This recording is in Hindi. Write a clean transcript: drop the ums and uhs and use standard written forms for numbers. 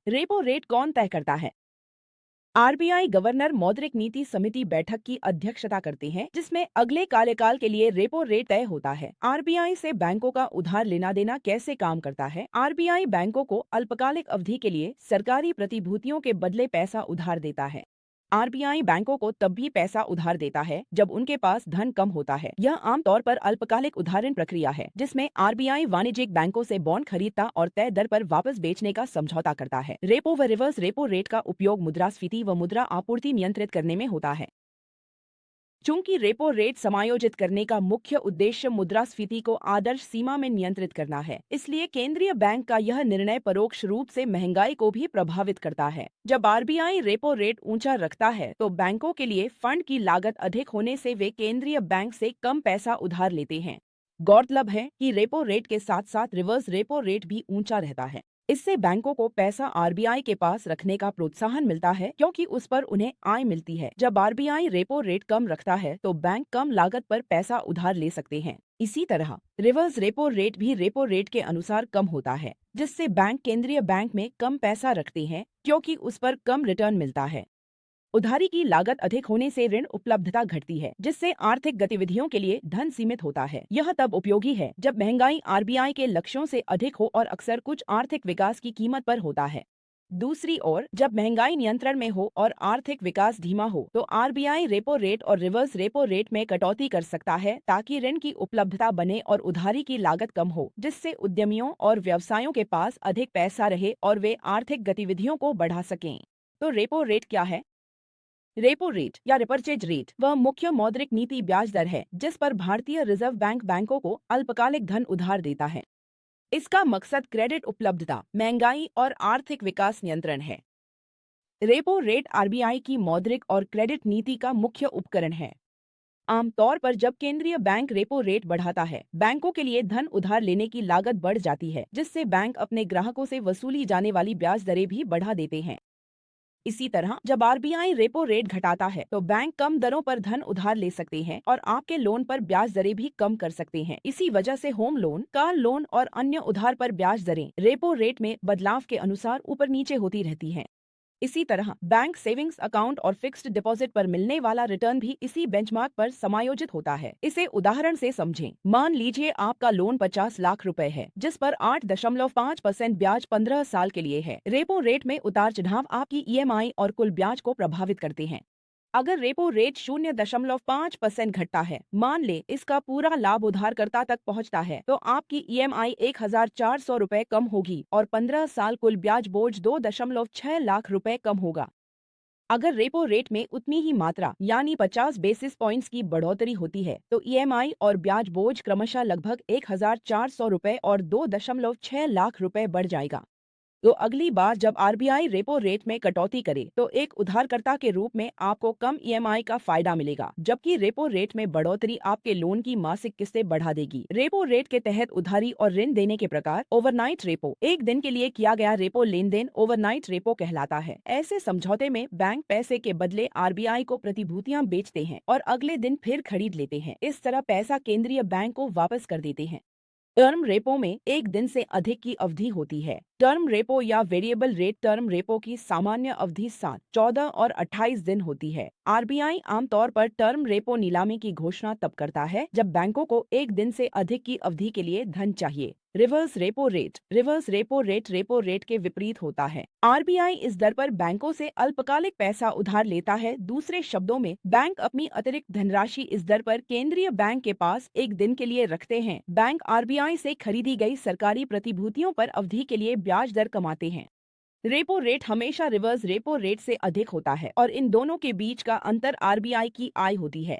रेपो रेट कौन तय करता है? आरबीआई गवर्नर मौद्रिक नीति समिति बैठक की अध्यक्षता करते हैं, जिसमें अगले कार्यकाल के लिए रेपो रेट तय होता है। आरबीआई से बैंकों का उधार लेना देना कैसे काम करता है? आरबीआई बैंकों को अल्पकालिक अवधि के लिए सरकारी प्रतिभूतियों के बदले पैसा उधार देता है। आरबीआई बैंकों को तब भी पैसा उधार देता है जब उनके पास धन कम होता है। यह आमतौर पर अल्पकालिक उदाहरण प्रक्रिया है, जिसमें आरबीआई वाणिज्यिक बैंकों से बॉन्ड खरीदता और तय दर पर वापस बेचने का समझौता करता है। रेपो व रिवर्स रेपो रेट का उपयोग मुद्रास्फीति व मुद्रा आपूर्ति नियंत्रित करने में होता है। चूंकि रेपो रेट समायोजित करने का मुख्य उद्देश्य मुद्रास्फीति को आदर्श सीमा में नियंत्रित करना है, इसलिए केंद्रीय बैंक का यह निर्णय परोक्ष रूप से महंगाई को भी प्रभावित करता है। जब आरबीआई रेपो रेट ऊंचा रखता है तो बैंकों के लिए फंड की लागत अधिक होने से वे केंद्रीय बैंक से कम पैसा उधार लेते हैं। गौरतलब है कि रेपो रेट के साथ साथ रिवर्स रेपो रेट भी ऊंचा रहता है। इससे बैंकों को पैसा आरबीआई के पास रखने का प्रोत्साहन मिलता है, क्योंकि उस पर उन्हें आय मिलती है। जब आरबीआई रेपो रेट कम रखता है तो बैंक कम लागत पर पैसा उधार ले सकते हैं। इसी तरह रिवर्स रेपो रेट भी रेपो रेट के अनुसार कम होता है, जिससे बैंक केंद्रीय बैंक में कम पैसा रखते हैं, क्योंकि उस पर कम रिटर्न मिलता है। उधारी की लागत अधिक होने से ऋण उपलब्धता घटती है, जिससे आर्थिक गतिविधियों के लिए धन सीमित होता है। यह तब उपयोगी है जब महंगाई आरबीआई के लक्ष्यों से अधिक हो और अक्सर कुछ आर्थिक विकास की कीमत पर होता है। दूसरी ओर, जब महंगाई नियंत्रण में हो और आर्थिक विकास धीमा हो तो आरबीआई रेपो रेट और रिवर्स रेपो रेट में कटौती कर सकता है, ताकि ऋण की उपलब्धता बने और उधारी की लागत कम हो, जिससे उद्यमियों और व्यवसायों के पास अधिक पैसा रहे और वे आर्थिक गतिविधियों को बढ़ा सकें। तो रेपो रेट क्या है? रेपो रेट या रिपर्चेज रेट वह मुख्य मौद्रिक नीति ब्याज दर है जिस पर भारतीय रिजर्व बैंक बैंकों को अल्पकालिक धन उधार देता है। इसका मकसद क्रेडिट उपलब्धता, महंगाई और आर्थिक विकास नियंत्रण है। रेपो रेट आरबीआई की मौद्रिक और क्रेडिट नीति का मुख्य उपकरण है। आमतौर पर जब केंद्रीय बैंक रेपो रेट बढ़ाता है, बैंकों के लिए धन उधार लेने की लागत बढ़ जाती है, जिससे बैंक अपने ग्राहकों से वसूली जाने वाली ब्याज दरें भी बढ़ा देते हैं। इसी तरह जब आरबीआई रेपो रेट घटाता है तो बैंक कम दरों पर धन उधार ले सकते हैं और आपके लोन पर ब्याज दरें भी कम कर सकते हैं। इसी वजह से होम लोन, कार लोन और अन्य उधार पर ब्याज दरें रेपो रेट में बदलाव के अनुसार ऊपर नीचे होती रहती हैं। इसी तरह बैंक सेविंग्स अकाउंट और फिक्स्ड डिपॉजिट पर मिलने वाला रिटर्न भी इसी बेंचमार्क पर समायोजित होता है। इसे उदाहरण से समझें। मान लीजिए आपका लोन 50 लाख रुपए है, जिस पर 8.5% ब्याज 15 साल के लिए है। रेपो रेट में उतार चढ़ाव आपकी ईएमआई और कुल ब्याज को प्रभावित करते हैं। अगर रेपो रेट 0.5% घटता है, मान ले इसका पूरा लाभ उधारकर्ता तक पहुंचता है, तो आपकी ईएमआई 1,400 रुपए कम होगी और 15 साल कुल ब्याज बोझ 2.6 लाख रुपए कम होगा। अगर रेपो रेट में उतनी ही मात्रा यानी 50 बेसिस पॉइंट्स की बढ़ोतरी होती है, तो ईएमआई और ब्याज बोझ क्रमशः लगभग 1,400 रुपए और 2.6 लाख रुपए बढ़ जाएगा। तो अगली बार जब आरबीआई रेपो रेट में कटौती करे तो एक उधारकर्ता के रूप में आपको कम ईएमआई का फायदा मिलेगा, जबकि रेपो रेट में बढ़ोतरी आपके लोन की मासिक किस्तें बढ़ा देगी। रेपो रेट के तहत उधारी और ऋण देने के प्रकार। ओवरनाइट रेपो, एक दिन के लिए किया गया रेपो लेन देन ओवरनाइट रेपो कहलाता है। ऐसे समझौते में बैंक पैसे के बदले आरबीआई को प्रतिभूतियां बेचते हैं और अगले दिन फिर खरीद लेते हैं। इस तरह पैसा केंद्रीय बैंक को वापस कर देते हैं। टर्म रेपो में एक दिन से अधिक की अवधि होती है। टर्म रेपो या वेरिएबल रेट टर्म रेपो की सामान्य अवधि 7, 14 और 28 दिन होती है। आरबीआई आमतौर पर टर्म रेपो नीलामी की घोषणा तब करता है जब बैंकों को एक दिन से अधिक की अवधि के लिए धन चाहिए। Reverse repo rate repo rate के विपरीत होता है। आरबीआई इस दर पर बैंकों से अल्पकालिक पैसा उधार लेता है। दूसरे शब्दों में, बैंक अपनी अतिरिक्त धनराशि इस दर पर केंद्रीय बैंक के पास एक दिन के लिए रखते हैं। बैंक आरबीआई से खरीदी गई सरकारी प्रतिभूतियों पर अवधि के लिए ब्याज दर कमाते हैं। रेपो रेट हमेशा रिवर्स रेपो रेट से अधिक होता है और इन दोनों के बीच का अंतर आरबीआई की आय होती है।